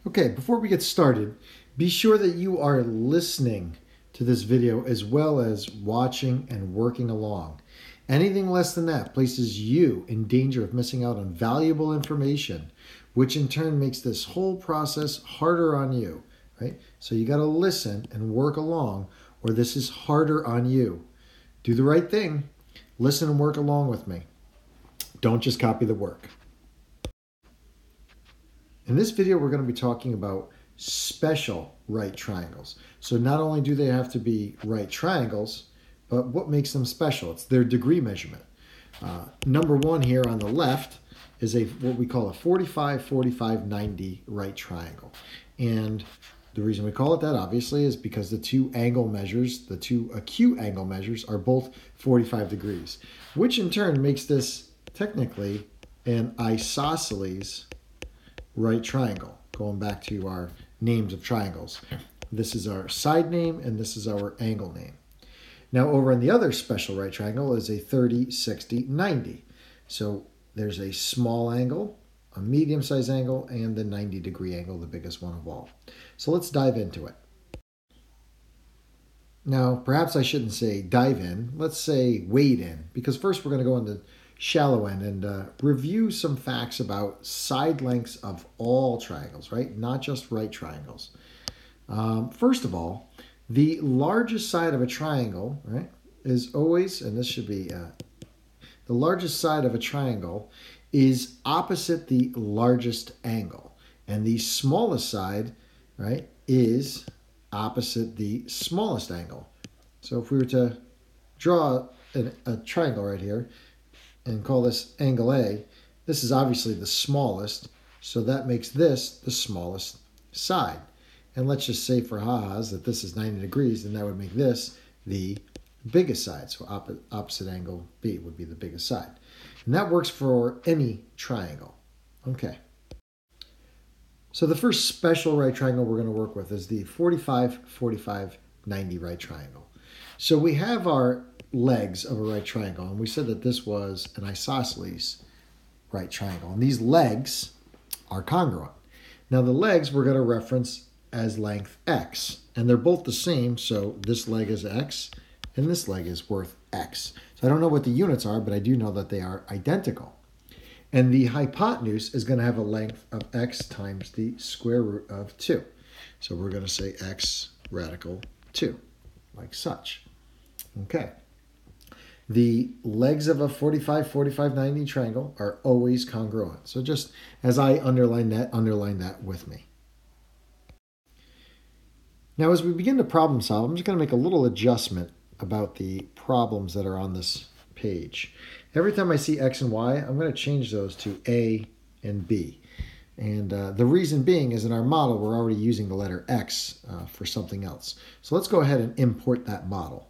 Okay, before we get started, be sure that you are listening to this video as well as watching and working along. Anything less than that places you in danger of missing out on valuable information, which in turn makes this whole process harder on you, right? So you got to listen and work along, or this is harder on you. Do the right thing. Listen and work along with me. Don't just copy the work. In this video, we're going to be talking about special right triangles. So not only do they have to be right triangles, but what makes them special? It's their degree measurement. Number one here on the left is what we call a 45, 45, 90 right triangle. And the reason we call it that, obviously, is because the two angle measures, the two acute angle measures, are both 45 degrees, which in turn makes this technically an isosceles right triangle, going back to our names of triangles. This is our side name and this is our angle name. Now over on the other special right triangle is a 30, 60, 90. So there's a small angle, a medium size angle, and the 90-degree angle, the biggest one of all. So let's dive into it. Now, perhaps I shouldn't say dive in, let's say wade in, because first we're going to go into shallow end and review some facts about side lengths of all triangles, right? Not just right triangles. First of all, the largest side of a triangle, right, is always, and this should be, the largest side of a triangle is opposite the largest angle. And the smallest side, right, is opposite the smallest angle. So if we were to draw a triangle right here, and call this angle A, this is obviously the smallest, so that makes this the smallest side. And let's just say for ha-has that this is 90 degrees, then that would make this the biggest side. So opposite angle B would be the biggest side. And that works for any triangle. Okay. So the first special right triangle we're going to work with is the 45, 45, 90 right triangle. So we have our legs of a right triangle, and we said that this was an isosceles right triangle, and these legs are congruent. Now the legs we're going to reference as length x, and they're both the same, so this leg is x and this leg is worth x. So I don't know what the units are, but I do know that they are identical. And the hypotenuse is going to have a length of x times the square root of 2. So we're going to say x radical 2, like such. Okay. The legs of a 45, 45, 90 triangle are always congruent. So just as I underline that with me. Now as we begin to problem solve, I'm just going to make a little adjustment about the problems that are on this page. Every time I see x and y, I'm going to change those to A and B. And the reason being is in our model, we're already using the letter x for something else. So let's go ahead and import that model.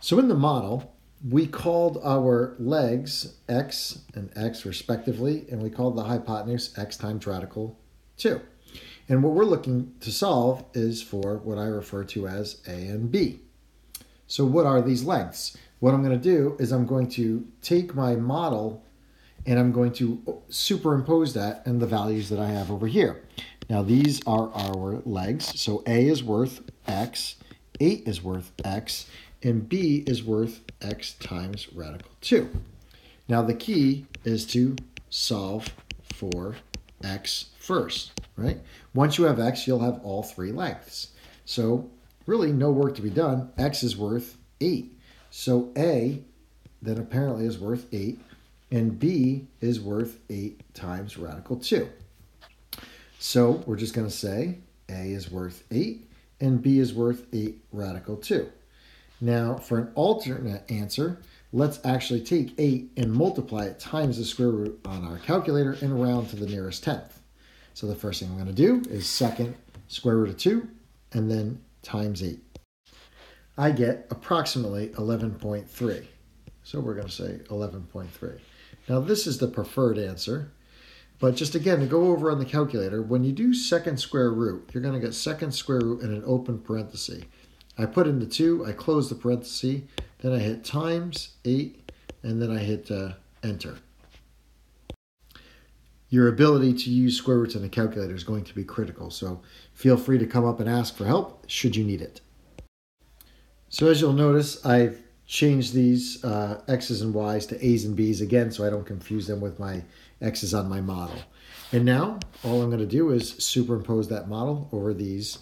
So in the model, we called our legs x and x respectively, and we called the hypotenuse x times radical 2. And what we're looking to solve is for what I refer to as A and B. So what are these lengths? What I'm going to do is I'm going to take my model and I'm going to superimpose that and the values that I have over here. Now these are our legs. So A is worth x, 8 is worth x, and B is worth x times radical 2. Now the key is to solve for x first, right? Once you have x, you'll have all three lengths. So really no work to be done. X is worth 8. So A then apparently is worth 8, and B is worth 8 times radical 2. So we're just going to say A is worth 8 and B is worth 8 radical 2. Now, for an alternate answer, let's actually take 8 and multiply it times the square root on our calculator and round to the nearest tenth. So the first thing I'm going to do is second square root of 2 and then times 8. I get approximately 11.3. So we're going to say 11.3. Now this is the preferred answer. But just again, to go over on the calculator, when you do second square root, you're going to get second square root in an open parenthesis. I put in the 2, I close the parenthesis, then I hit times 8, and then I hit enter. your ability to use square roots in a calculator is going to be critical. So feel free to come up and ask for help should you need it. So as you'll notice, I've changed these X's and Y's to A's and B's again so I don't confuse them with my X's on my model. And now all I'm going to do is superimpose that model over these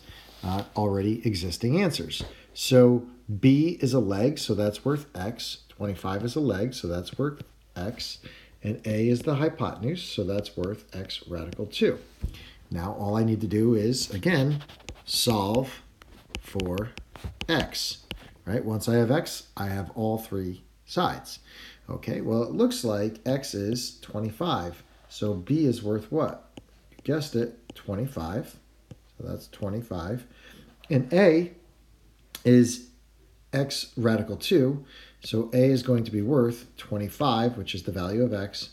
already existing answers. So B is a leg, so that's worth X. 25 is a leg, so that's worth X. And A is the hypotenuse, so that's worth X radical 2. Now all I need to do is, again, solve for X. Right? Once I have X, I have all three sides. Okay, well, it looks like X is 25. So B is worth what? You guessed it, 25. So that's 25. And A is X radical 2. So A is going to be worth 25, which is the value of X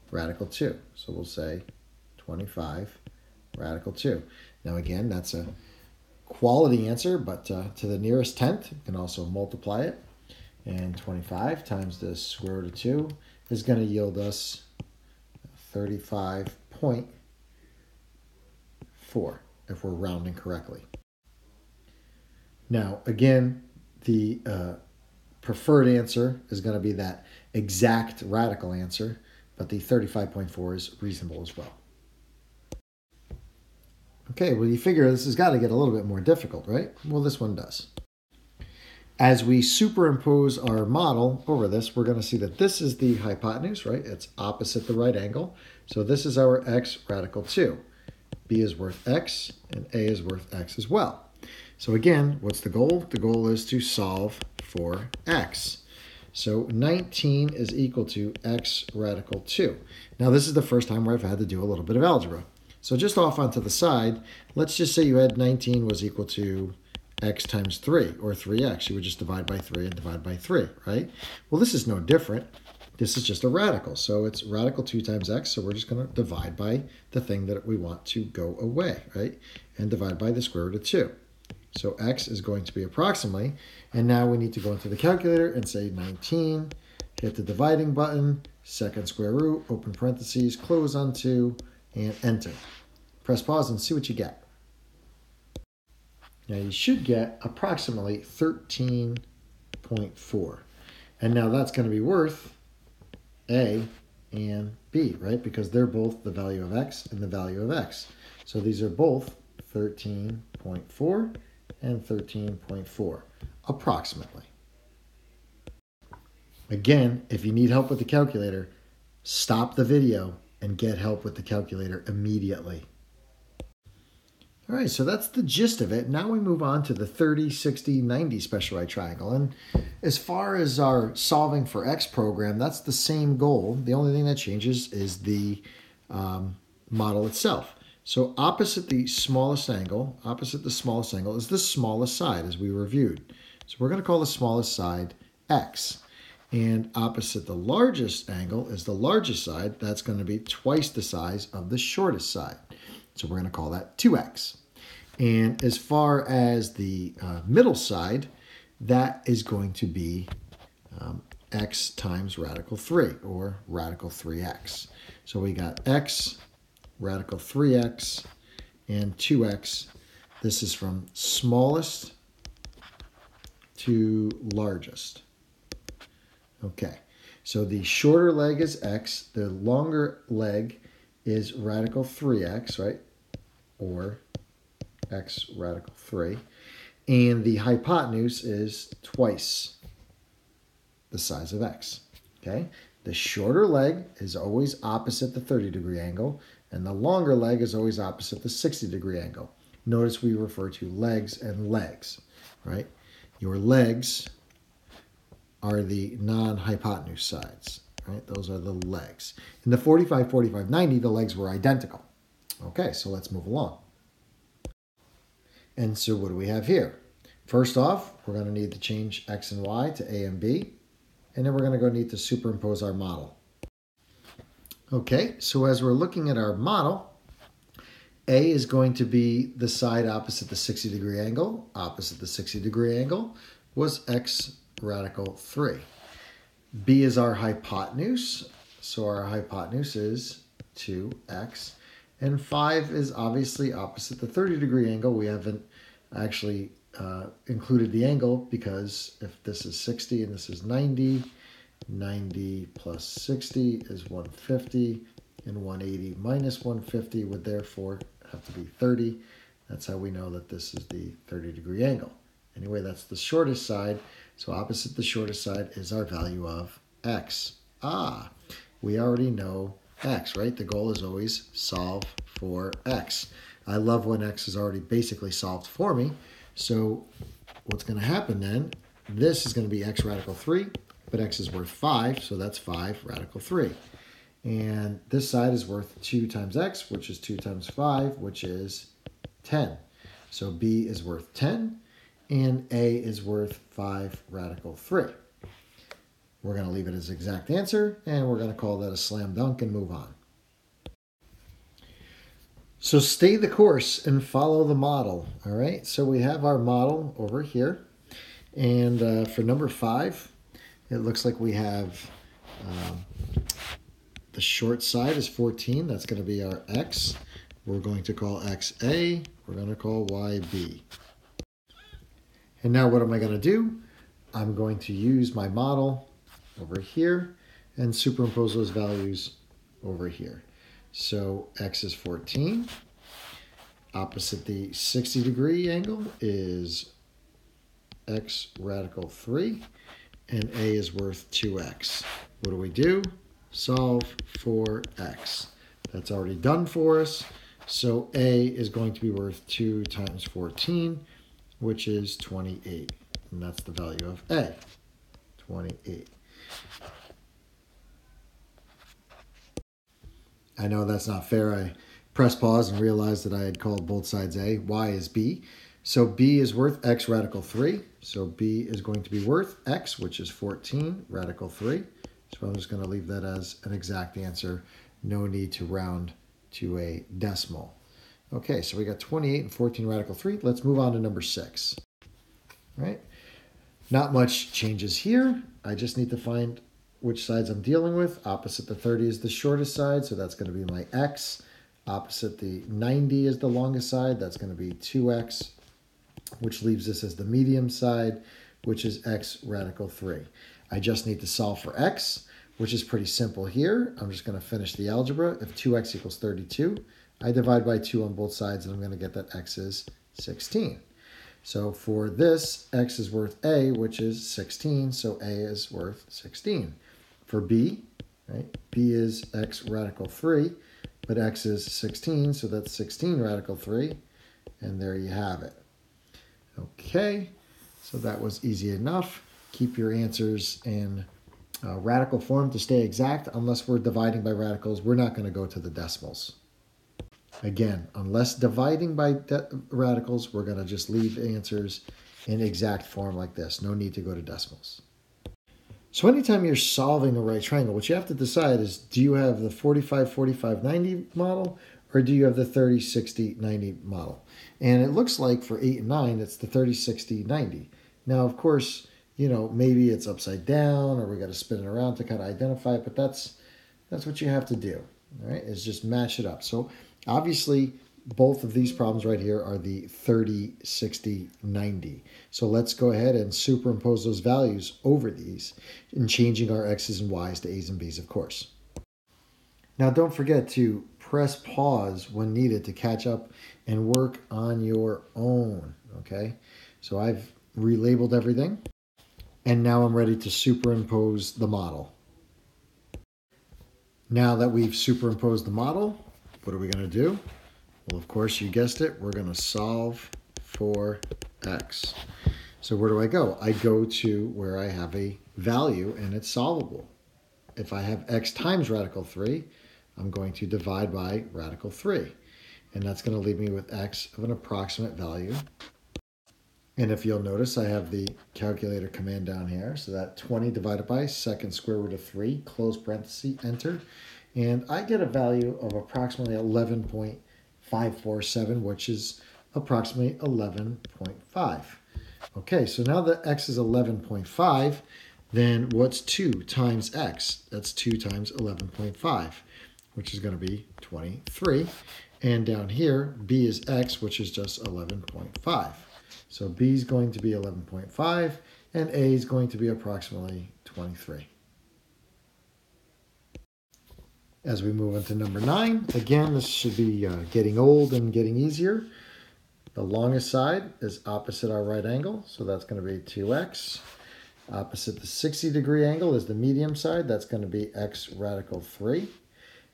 radical 2. So we'll say 25 radical 2. Now again, that's a quality answer, but to the nearest tenth, you can also multiply it. And 25 times the square root of 2 is going to yield us 35.4 if we're rounding correctly. Now, again, the preferred answer is going to be that exact radical answer, but the 35.4 is reasonable as well. Okay, well, you figure this has got to get a little bit more difficult, right? Well, this one does. As we superimpose our model over this, we're going to see that this is the hypotenuse, right? It's opposite the right angle. So this is our X radical 2. B is worth X, and A is worth X as well. So again, what's the goal? The goal is to solve for X. So 19 is equal to X radical 2. Now, this is the first time where I've had to do a little bit of algebra. So just off onto the side, let's just say you had 19 was equal to X times 3, or 3X. You would just divide by 3 and divide by 3, right? Well, this is no different. This is just a radical. So it's radical 2 times X, so we're just going to divide by the thing that we want to go away, right? And divide by the square root of 2. So X is going to be approximately, and now we need to go into the calculator and say 19, hit the dividing button, second square root, open parentheses, close on 2, and enter. Press pause and see what you get. Now you should get approximately 13.4. And now that's going to be worth A and B, right? Because they're both the value of X and the value of X. So these are both 13.4 and 13.4, approximately. Again, if you need help with the calculator, stop the video and get help with the calculator immediately. All right, so that's the gist of it. Now we move on to the 30, 60, 90 special right triangle. And as far as our solving for X program, that's the same goal. The only thing that changes is the model itself. So opposite the smallest angle is the smallest side, as we reviewed. So we're going to call the smallest side X. And opposite the largest angle is the largest side. That's going to be twice the size of the shortest side. So we're going to call that 2x. And as far as the middle side, that is going to be x times radical 3, or radical 3x. So we got x, radical 3x, and 2x. This is from smallest to largest. Okay, so the shorter leg is x, the longer leg is radical 3x, right? Or x radical 3. And the hypotenuse is twice the size of x, okay? The shorter leg is always opposite the 30-degree angle, and the longer leg is always opposite the 60-degree angle. Notice we refer to legs and legs, right? Your legs are the non-hypotenuse sides, right? Those are the legs. In the 45, 45, 90, the legs were identical. Okay, so let's move along. And so what do we have here? First off, we're going to need to change x and y to a and b, and then we're going to need to superimpose our model. Okay, so as we're looking at our model, A is going to be the side opposite the 60-degree angle. Opposite the 60-degree angle was x radical 3. B is our hypotenuse. So our hypotenuse is 2x. And 5 is obviously opposite the 30-degree angle. We haven't actually included the angle because if this is 60 and this is 90, 90 plus 60 is 150, and 180 minus 150 would therefore have to be 30. That's how we know that this is the 30-degree angle. Anyway, that's the shortest side. So opposite the shortest side is our value of x. We already know x, right? The goal is always solve for x. I love when x is already basically solved for me. So what's going to happen then, this is going to be x radical 3, but x is worth 5, so that's 5 radical 3. And this side is worth 2 times x, which is 2 times 5, which is 10. So b is worth 10, and a is worth 5 radical 3. We're going to leave it as exact answer, and we're going to call that a slam dunk and move on. So stay the course and follow the model, all right? So we have our model over here, and for number 5, it looks like we have the short side is 14. That's going to be our x. We're going to call x A. We're going to call y B. And now what am I going to do? I'm going to use my model over here and superimpose those values over here. So x is 14. Opposite the 60-degree angle is x radical 3. And a is worth 2x. What do we do? Solve for x. That's already done for us. So a is going to be worth 2 times 14, which is 28. And that's the value of a, 28. I know that's not fair. I pressed pause and realized that I had called both sides a. Y is b. So b is worth x radical 3. So b is going to be worth x, which is 14 radical 3. So I'm just going to leave that as an exact answer. No need to round to a decimal. Okay, so we got 28 and 14 radical 3. Let's move on to number 6. All right. Not much changes here. I just need to find which sides I'm dealing with. Opposite the 30 is the shortest side, so that's going to be my x. Opposite the 90 is the longest side. That's going to be 2x, which leaves us as the medium side, which is x radical 3. I just need to solve for x, which is pretty simple here. I'm just going to finish the algebra. If 2x equals 32, I divide by 2 on both sides, and I'm going to get that x is 16. So for this, x is worth a, which is 16, so a is worth 16. For b, right, b is x radical 3, but x is 16, so that's 16 radical 3, and there you have it. Okay, so that was easy enough. Keep your answers in radical form to stay exact. Unless we're dividing by radicals, we're not going to go to the decimals. Again, unless dividing by radicals, we're going to just leave answers in exact form like this. No need to go to decimals. So anytime you're solving a right triangle, what you have to decide is, do you have the 45, 45, 90 model, or do you have the 30, 60, 90 model? And it looks like for 8 and 9, it's the 30, 60, 90. Now, of course, you know, maybe it's upside down, or we got to spin it around to kind of identify it, but that's what you have to do, all right, is just match it up. So obviously, both of these problems right here are the 30, 60, 90. So let's go ahead and superimpose those values over these and changing our x's and y's to a's and b's, of course. Now, don't forget to press pause when needed to catch up and work on your own, okay? So I've relabeled everything, and now I'm ready to superimpose the model. Now that we've superimposed the model, what are we going to do? Well, of course, you guessed it. We're going to solve for x. So where do I go? I go to where I have a value and it's solvable. If I have x times radical 3, I'm going to divide by radical 3. And that's going to leave me with x of an approximate value. And if you'll notice, I have the calculator command down here. So that 20 divided by second square root of 3, close parenthesis, enter. And I get a value of approximately 11.547, which is approximately 11.5. Okay, so now that x is 11.5, then what's 2 times x? That's 2 times 11.5. which is going to be 23. And down here, b is x, which is just 11.5. So b is going to be 11.5, and a is going to be approximately 23. As we move into number 9, again, this should be getting old and getting easier. The longest side is opposite our right angle, so that's going to be 2x. Opposite the 60-degree angle is the medium side, that's going to be x radical 3.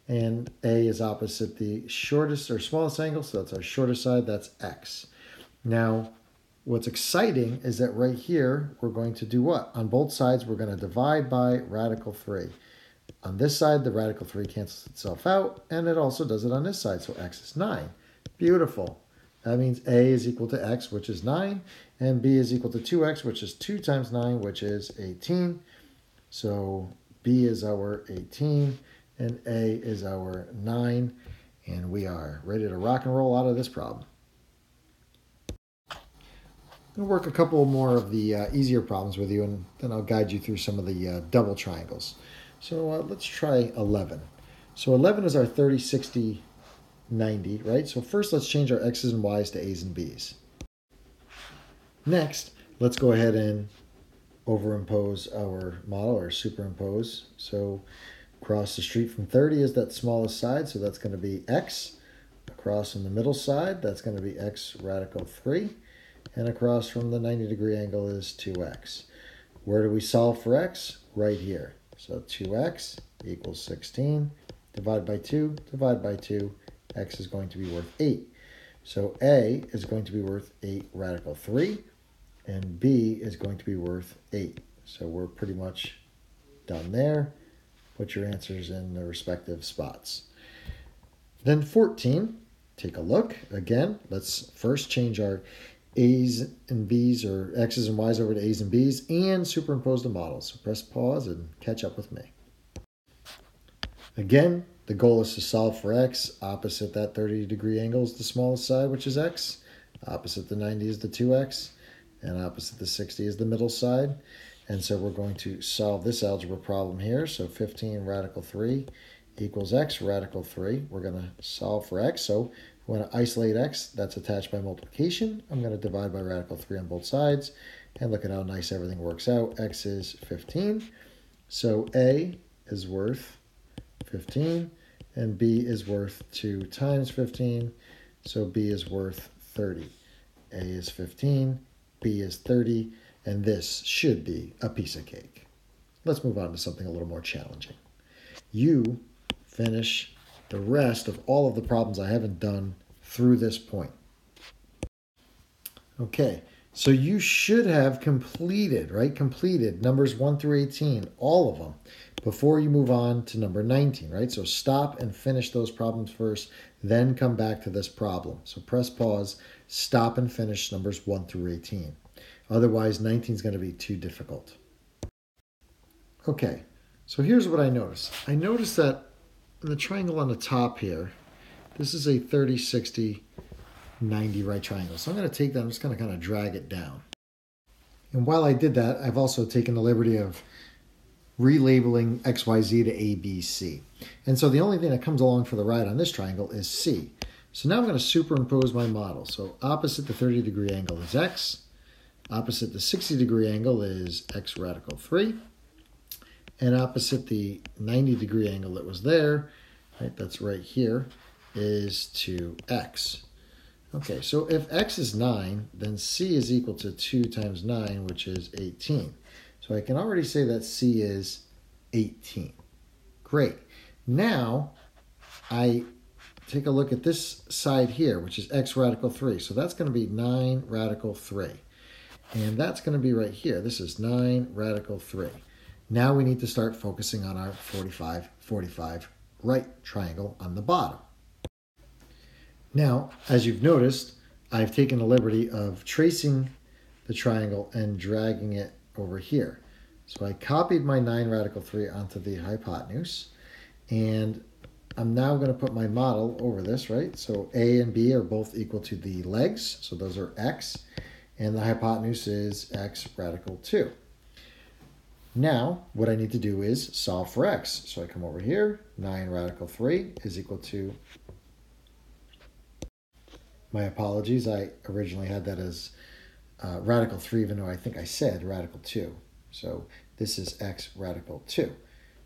And a is opposite the shortest or smallest angle, so that's our shortest side, that's x. Now, what's exciting is that right here, we're going to do what? On both sides, we're going to divide by radical 3. On this side, the radical 3 cancels itself out, and it also does it on this side, so x is 9. Beautiful. That means a is equal to x, which is 9, and b is equal to 2x, which is 2 times 9, which is 18. So b is our 18, and a is our 9, and we are ready to rock and roll out of this problem. I'm going to work a couple more of the easier problems with you, and then I'll guide you through some of the double triangles. So let's try 11. So 11 is our 30, 60, 90, right? So first let's change our x's and y's to a's and b's. Next, let's go ahead and overimpose our model, or superimpose. So across the street from 30 is that smallest side, so that's going to be x. Across from the middle side, that's going to be x radical 3. And across from the 90-degree angle is 2x. Where do we solve for x? Right here. So 2x equals 16. Divide by 2, divide by 2. X is going to be worth 8. So a is going to be worth 8 radical 3, and b is going to be worth 8. So we're pretty much done there. Put your answers in the respective spots. Then 14, take a look. Again, let's first change our a's and b's, or x's and y's over to a's and b's, and superimpose the model. So press pause and catch up with me. Again, the goal is to solve for x. Opposite that 30-degree angle is the smallest side, which is x. Opposite the 90 is the 2x. And opposite the 60 is the middle side. And so we're going to solve this algebra problem here. So 15 radical 3 equals x radical 3. We're going to solve for x. So we want to isolate x. That's attached by multiplication. I'm going to divide by radical 3 on both sides. And look at how nice everything works out. X is 15. So a is worth 15, and b is worth 2 times 15, so b is worth 30. A is 15, b is 30, and this should be a piece of cake. Let's move on to something a little more challenging. You finish the rest of all of the problems I haven't done through this point. Okay, so you should have completed, right? Completed numbers 1 through 18, all of them, before you move on to number 19, right? So stop and finish those problems first, then come back to this problem. So press pause, stop and finish numbers 1 through 18. Otherwise, 19 is going to be too difficult. Okay, so here's what I noticed. I noticed that in the triangle on the top here, this is a 30, 60, 90 right triangle. So I'm going to take that, I'm just going to kind of drag it down. And while I did that, I've also taken the liberty of relabeling XYZ to ABC. And so the only thing that comes along for the ride on this triangle is C. So now I'm going to superimpose my model. So opposite the 30-degree angle is x. Opposite the 60-degree angle is x radical 3. And opposite the 90-degree angle that was there, right, that's right here, is 2x. Okay, so if x is 9, then c is equal to 2 times 9, which is 18. So I can already say that c is 18. Great. Now, I take a look at this side here, which is x radical 3. So that's going to be 9 radical 3. And that's going to be right here. This is 9 radical 3. Now we need to start focusing on our 45, 45 right triangle on the bottom. Now, as you've noticed, I've taken the liberty of tracing the triangle and dragging it over here. So I copied my 9 radical 3 onto the hypotenuse, and I'm now going to put my model over this, right? So A and B are both equal to the legs, so those are x, and the hypotenuse is x radical 2. Now, what I need to do is solve for x. So I come over here, 9 radical 3 is equal to, my apologies, I originally had that as radical 3, even though I think I said radical 2. So this is x radical 2.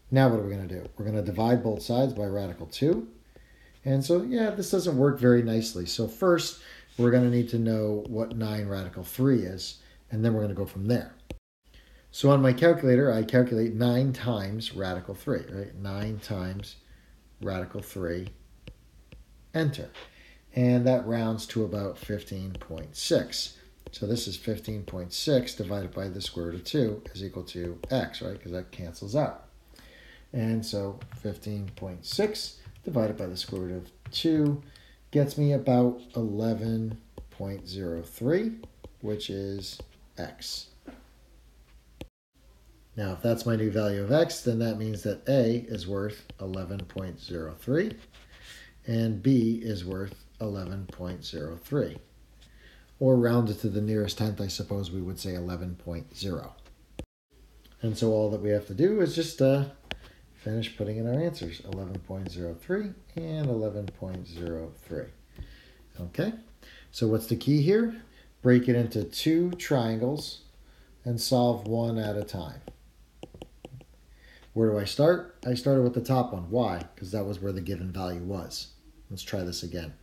Now what are we going to do? We're going to divide both sides by radical 2. And so, yeah, this doesn't work very nicely. So first, we're going to need to know what 9 radical 3 is, and then we're going to go from there. So on my calculator, I calculate 9 times radical 3, right? 9 times radical 3, enter. And that rounds to about 15.6. So this is 15.6 divided by the square root of 2 is equal to x, right? Because that cancels out. And so 15.6 divided by the square root of 2 gets me about 11.03, which is x. Now, if that's my new value of x, then that means that A is worth 11.03 and B is worth 11.03. Or rounded to the nearest tenth, I suppose we would say 11.0. And so all that we have to do is just finish putting in our answers, 11.03 and 11.03. Okay, so what's the key here? Break it into 2 triangles and solve one at a time. Where do I start? I started with the top one. Why? Because that was where the given value was. Let's try this again.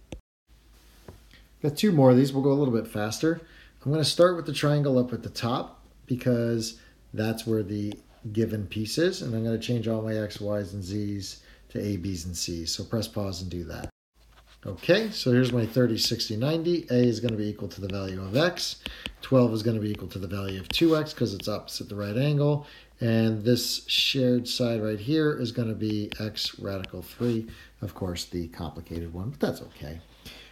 Got 2 more of these. We'll go a little bit faster. I'm going to start with the triangle up at the top because that's where the given piece is. And I'm going to change all my x, y's, and z's to a, b's, and c's. So press pause and do that. Okay, so here's my 30, 60, 90. A is going to be equal to the value of x. 12 is going to be equal to the value of 2x because it's opposite the right angle. And this shared side right here is going to be x radical 3. Of course, the complicated one, but that's okay.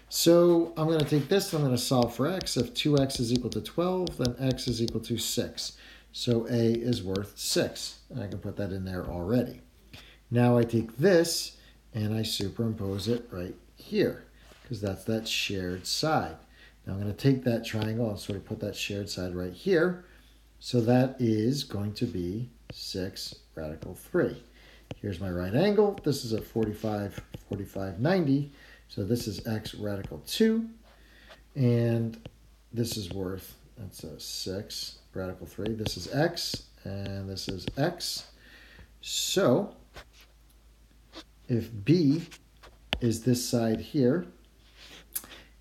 So I'm going to take this and I'm going to solve for x. If 2x is equal to 12, then x is equal to 6. So a is worth 6. And I can put that in there already. Now I take this and I superimpose it right here because that's that shared side. Now I'm going to take that triangle and sort of put that shared side right here. So that is going to be 6 radical 3. Here's my right angle. This is at 45, 45, 90. So this is x radical 2. And this is worth, that's a 6 radical 3. This is x, and this is x. So if b is this side here,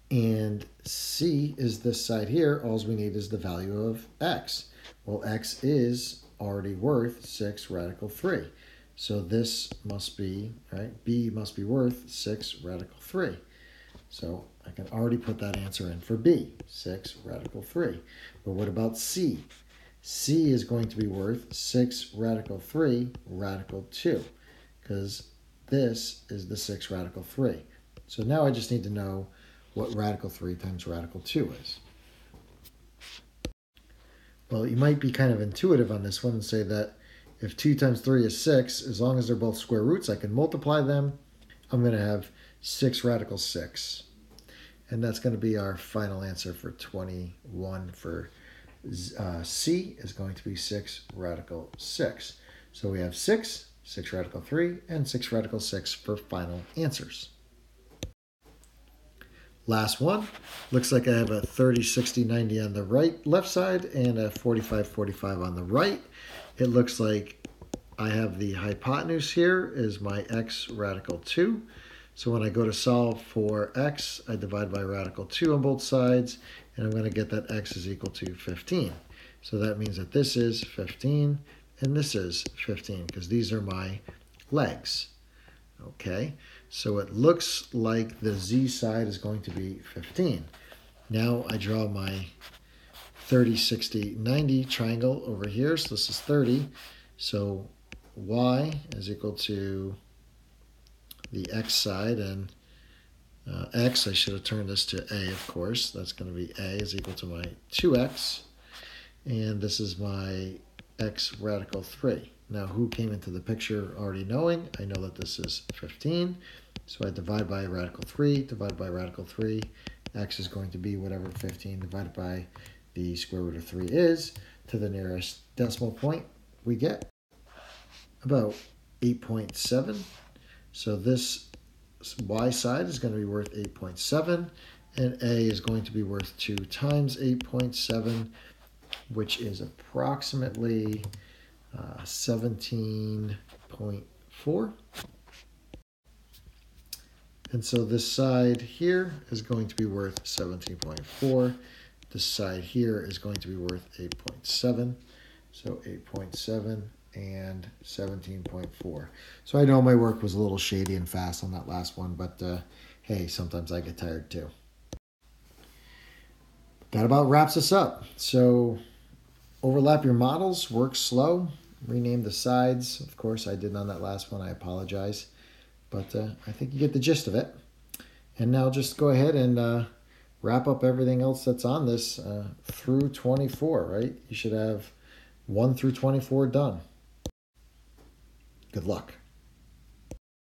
and c is this side here, all we need is the value of x. Well, x is already worth 6 radical 3. So this must be, right, b must be worth 6 radical 3. So I can already put that answer in for b, 6 radical 3. But what about c? C is going to be worth 6 radical 3 radical 2, because this is the 6 radical 3. So now I just need to know what radical 3 times radical 2 is. Well, you might be kind of intuitive on this one and say that if 2 times 3 is 6, as long as they're both square roots, I can multiply them. I'm going to have 6 radical 6. And that's going to be our final answer for 21 for C is going to be 6 radical 6. So we have 6, 6 radical 3, and 6 radical 6 for final answers. Last one. Looks like I have a 30, 60, 90 on the left side and a 45, 45 on the right. It looks like I have the hypotenuse here is my x radical 2. So when I go to solve for x, I divide by radical 2 on both sides, and I'm going to get that x is equal to 15. So that means that this is 15 and this is 15 because these are my legs. Okay, so it looks like the z side is going to be 15. Now I draw my 30, 60, 90 triangle over here. So this is 30. So y is equal to the x side, and x, I should have turned this to a, of course. That's going to be a is equal to my 2x. And this is my x radical 3. Now, who came into the picture already knowing? I know that this is 15. So I divide by radical 3, divide by radical 3. X is going to be whatever 15 divided by the square root of 3 is to the nearest decimal point. we get about 8.7. So this y side is going to be worth 8.7, and a is going to be worth 2 times 8.7, which is approximately 17.4. And so this side here is going to be worth 17.4. This side here is going to be worth 8.7. So 8.7 and 17.4. So I know my work was a little shady and fast on that last one, but hey, sometimes I get tired too. That about wraps us up. So overlap your models, work slow, rename the sides. Of course, I did on that last one. I apologize. But I think you get the gist of it. And now just go ahead and wrap up everything else that's on this through 24, right? You should have 1 through 24 done. Good luck.